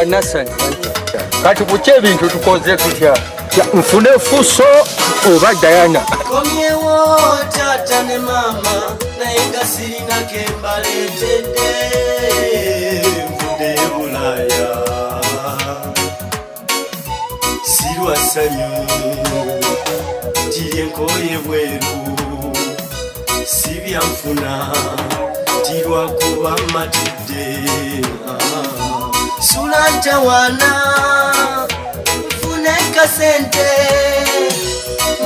Nasani kati kuki ebintu tukoze tutya nfune fuso oba Diana komyewo tata ne mama naye nga sirina kembaletedde nvudde Bulaya sirwa ssanyu tiryenkoye bweru sibyanfuna tirwakuba matidde sulantawana nfune kasente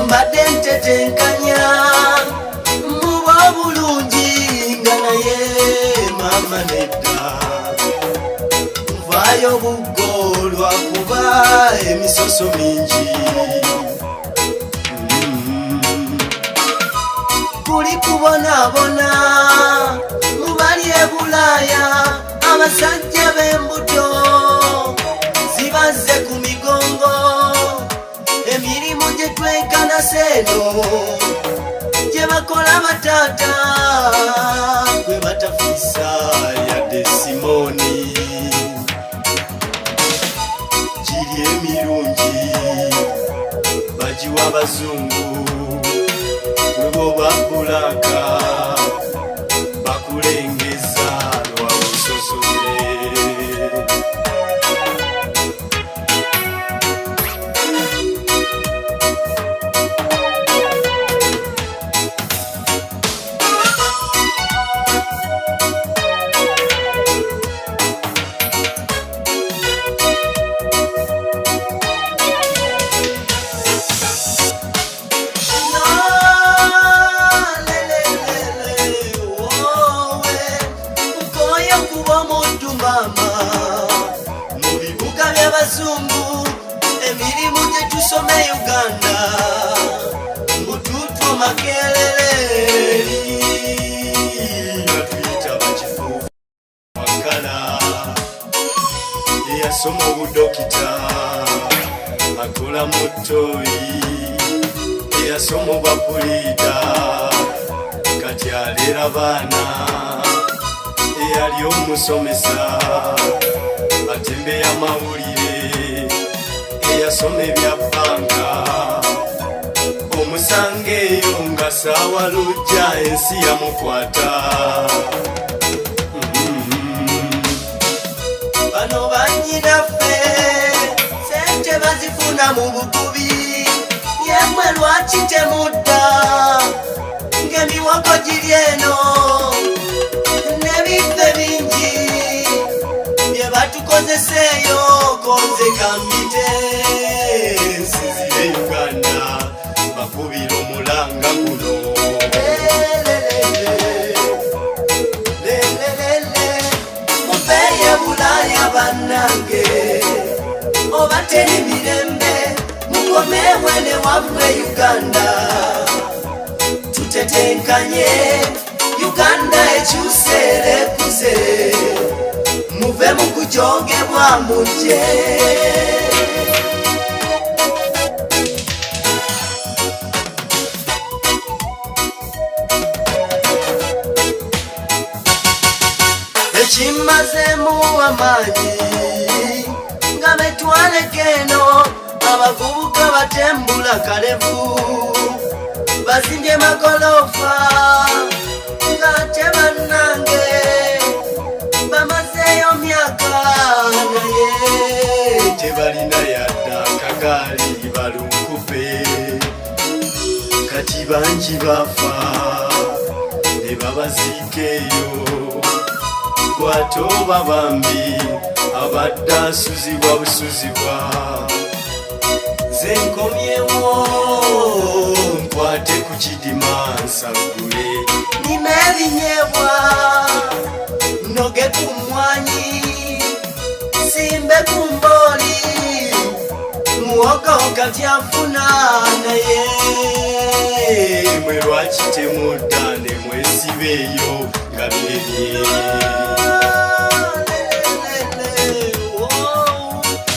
mbadde ntetenkanya muba bulungi nga naye mama nedda nvaayo buggo lwakuba emisoso mingi kuli kubonaabona mubali e Bulaya abasajja b'embuto zibaze ku migongo emirimu gye twekana seeno gye bakola bataata gwe batafiisa yadde Simoni giri emirungi bagiwa abazungu gwe boba Bulaka bakulengeza lwabusosole Zungu emirimu gye tusome Uganda mbututu makelele batuyita bakifuufu wakala eyasoma obudokita akola mutoyi eyasoma obwapulida kati alera baana eyali omusomesa atembeya mawulire eyasoma ebyabbanga omusanga eyo nga saawa lujja ensi yamukwata bano bannyinaffe sente bazifuna mu bukubi yemwe lwaki temudda ng'emiwoko giri eno n'ebiffe bingi bye batukozeseeyo konze kambite nsizire Uganda bakubira omulanga guno muveeyo Bulaya bannange oba teri mirembe mukomewe ne wammwe Uganda tutetenkanye Uganda ekyuseera ekuze muve mu kujogebwa muje ekimazemu amaanyi nga betwalekeno abavubuka batembula kalevu bazimbye magolofa nga te bannange bamazeeyo myaka naye tebalina yadda akagaali balunkupe kati bangi bafa ne babaziikeeyo gwatoba bambi abadde asuzibwa busuzibwa nze nkomyewo nkwate ku kidima nsagule nime ebinyeebwa noge ku mmwanyi simbe ku mbooli muwogo kati afuna naye mwe lwaki temudda ne mwesibeeyo nga biremye